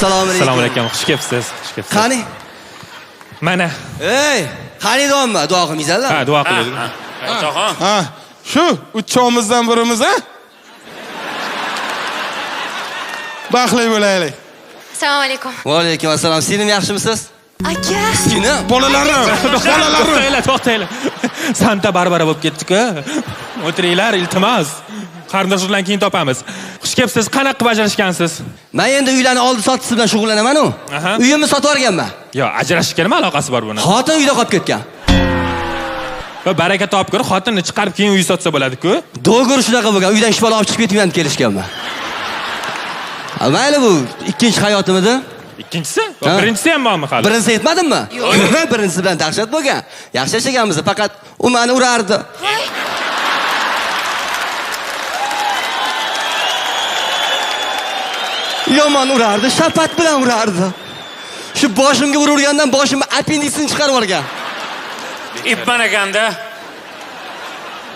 Assalomu alaykum. Assalomu alaykum. Xush kelibsiz. Xush kelibsiz. Qani? Mana. Ey, xaridormi? Duo qilmaysizlar? Ha, duo qildik. Otaxon. Ha, shu uchovimizdan birimiz, ha? Baxtli bo'laylik. Assalomu alaykum. Va alaykum assalom. Sizning yaxshimisiz? Aka. Sizning? Bolalarim, bolalarim. To'xtanglar. Santa Barbara bo'lib ketdik-ku. O'tiringlar, iltimos. Qarindosh bilan keyin topamiz. Xush kelibsiz. Qanaqa bajarishgansiz? Men endi uylarni oldi sotisi bilan shug'ullanaman-ku. Aha. Uyimni sotib yuborganman. Yo, ajrashishga nima aloqasi bor buni? Xotin uyda qolib ketgan. Va baraka topib ko'r, xotinni chiqarib keyin uy sotsa bo'ladi-ku. Do'g'ri shunaqa bo'lgan. Uydan ish bola olib chiqib ketmayman kelishganman. Mayli bu ikkinchi hayotim edi. Ikkinchisi? Birinchisi ham bormi hali? Birinchisi aytmadimmi? Birinchisi bilan dahshat bo'lgan. Yaxshi yashaganmiz, faqat u meni urardi. Yomon urardi, shapat bilan urardi. Shu boshimga urgandan boshimni appenditsini chiqarib olgan. Ipman ekanda.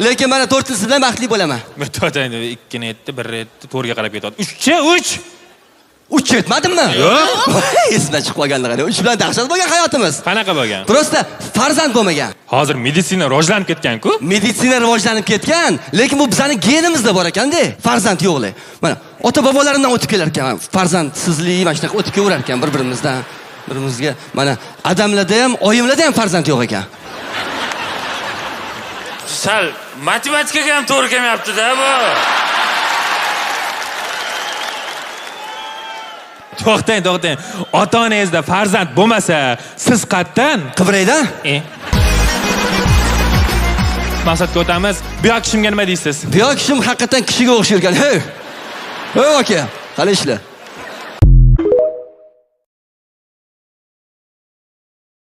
Lekin mana 4-chi bilan baxtli bo'laman. To'xtang, 2 ni aytdi, 1 aytdi, 4 ga qarab ketadi. 3. 3 aytmadimmi? Yo'q. Esdan chiqib qolganlar qara. 3 bilan dahshat bo'lgan hayotimiz. Qanaqa bo'lgan? Prosta farzand bo'lmagan. Hozir meditsina rivojlanib ketgan-ku. Meditsina rivojlanib ketgan, lekin bu bizning genimizda bor ekan-da, farzand yo'qlik. Mana ota-bobolarimdan o'tib kelar ekan, farzandsizlik, mana shunaqa o'tib kelaverar ekan bir-birimizdan. Birimizga mana adamlarda ham, oyimlarda ham farzand yo'q ekan. Sal matematikaga ham to'g'ri kelmayapti-da bu. To'xtang. Ota-onangizda farzand bo'lmasa, siz qayerdan? Qibrayda? Maqsadga o'tamiz. Bu yoq kishimga nima deysiz? Bu yoq kishim haqiqatan kishiga o'xshaygan. Hey aka, qani ishlar?